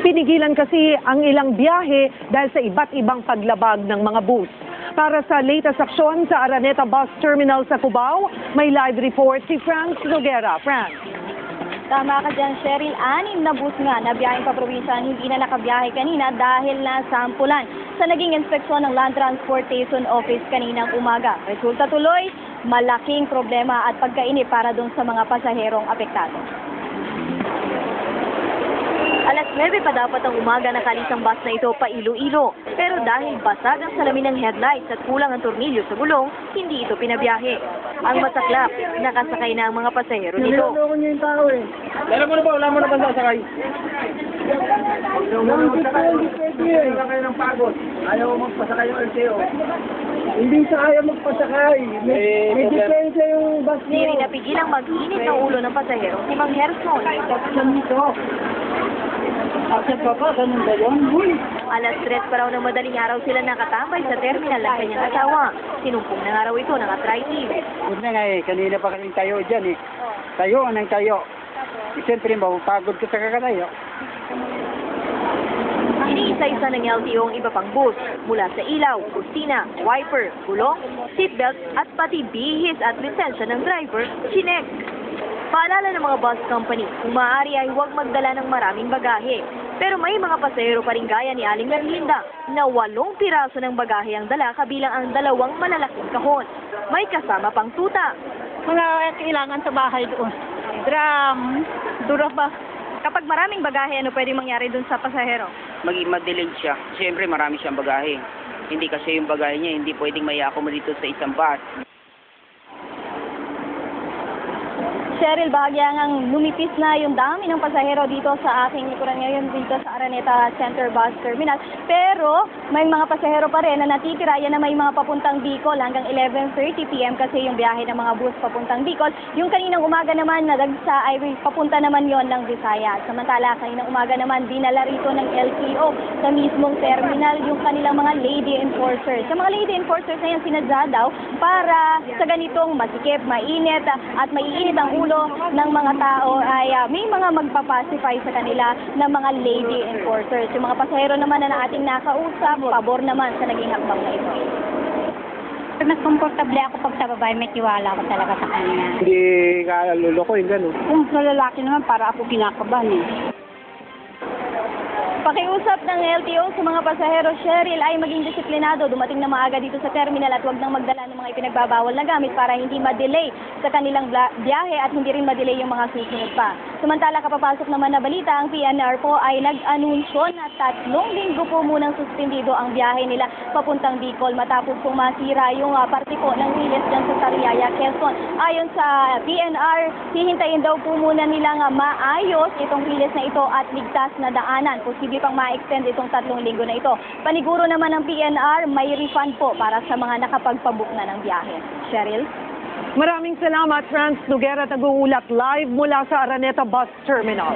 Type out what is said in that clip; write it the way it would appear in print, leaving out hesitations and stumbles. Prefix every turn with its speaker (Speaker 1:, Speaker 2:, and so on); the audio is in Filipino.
Speaker 1: Pinigilan kasi ang ilang biyahe dahil sa iba't ibang paglabag ng mga bus. Para sa latest aksyon sa Araneta Bus Terminal sa Cubao, may live report si Franz Noguera. Franz.
Speaker 2: Tama ka dyan, Cheryl. 6 na bus nga na biyaheng paprobinsya hindi na nakabiyahe kanina dahil nasampulan sa naging inspeksyon ng Land Transportation Office kaninang umaga. Resulta tuloy, malaking problema at pagkainip para dun sa mga pasaherong apektado. Alas 9 pa dapat ang umaga nakalis ang bus na ito pa Iloilo. Pero dahil basag ang salamin ng headlights at kulang ang tornilyo sa gulong, hindi ito pinabiyahe. Ang masaklap, nakasakay na ang mga pasahero nito.
Speaker 3: Niloloko niyo yung tao eh. Wala mo na ba sasakay? Wala kayo ng pagod. Ayaw magpasakay yung LTO. Hindi sa ayaw magpasakay. May diferensya yung bus
Speaker 2: Di
Speaker 3: mo.
Speaker 2: rin napigilang mag-init ng ulo ng pasahero si Mang Herson.
Speaker 3: Saan nito? Akit pa pa, ganun ba yun?
Speaker 2: Alas 3 pa raw ng madaling araw sila nakatambay sa terminal ng kanyang asawa. Sinumpong na nga raw ito ng atray-team.
Speaker 3: Huwag na nga eh, kanina pa kaming tayo dyan eh. Tayo, anong tayo? Siyempre, mapapagod ka sa kakatayo.
Speaker 2: Iniisa-isa ng LTO ang iba pang bus, mula sa ilaw, kusina, wiper, gulong, seatbelt at pati bihis at lisensya ng driver, chinek. Paalala ng mga bus company, kung maaari ay huwag magdala ng maraming bagahe. Pero may mga pasahero pa rin gaya ni Aling Merlinda na 8 piraso ng bagahe ang dala kabilang ang 2 malalaking kahon. May kasama pang tuta.
Speaker 4: Mga kailangan sa bahay doon. Drum, dura ba?
Speaker 2: Kapag maraming bagahe, ano pwede mangyari dun sa pasahero?
Speaker 5: Mag-delay siya. Siyempre, marami siyang bagahe. Hindi kasi yung bagahe niya, hindi pwedeng mai-accommodate dito sa isang bus.
Speaker 2: Cheryl, bahagya ngang lumipis na yung dami ng pasahero dito sa aking likuran ngayon dito sa Araneta Center Bus Terminal. Pero may mga pasahero pa rin na natitira. Yan na may mga papuntang Bicol hanggang 11:30 PM kasi yung biyahe ng mga bus papuntang Bicol. Yung kaninang umaga naman na dagsa ay papunta naman yon ng Visayas. Samantala, kaninang umaga naman dinala rito ng LTO sa mismong terminal yung kanilang mga lady enforcers. Sa mga lady enforcers na yan sinadya daw para sa ganitong masikip, mainit at maiinit ang ulo ng mga tao ay may mga magpapacify sa kanila ng mga lady enforcers. Yung mga pasahero naman na ating nakausap, pabor naman sa naging hakbang na ito.
Speaker 4: Mas komportable ako pag sa babae, may tiwala ako talaga sa kanya.
Speaker 3: Hindi ka lulukoy, gano'n.
Speaker 4: Kung sa lalaki naman, para ako kinakabahan eh.
Speaker 2: Pakiusap ng LTO sa mga pasahero, Cheryl, ay maging disiplinado, dumating na maaga dito sa terminal at huwag nang magdala ng mga ipinagbabawal na gamit para hindi ma-delay sa kanilang biyahe at hindi rin ma-delay yung mga susunod pa. Samantala, kapapasok naman na balita, ang PNR po ay nag-anunsyo na 3 linggo po munang suspendido ang biyahe nila papuntang Bicol matapos pong masira yung parte po ng riles dyan sa Sariaya, Quezon. Ayon sa PNR, hihintayin daw po muna nilang maayos itong riles na ito at ligtas na daanan. Posible pang ma-extend itong 3 linggo na ito. Paniguro naman ng PNR, may refund po para sa mga nakapagpabook na ng biyahe. Cheryl?
Speaker 1: Maraming salamat, Franz Noguera, nag-uulat live mula sa Araneta Bus Terminal.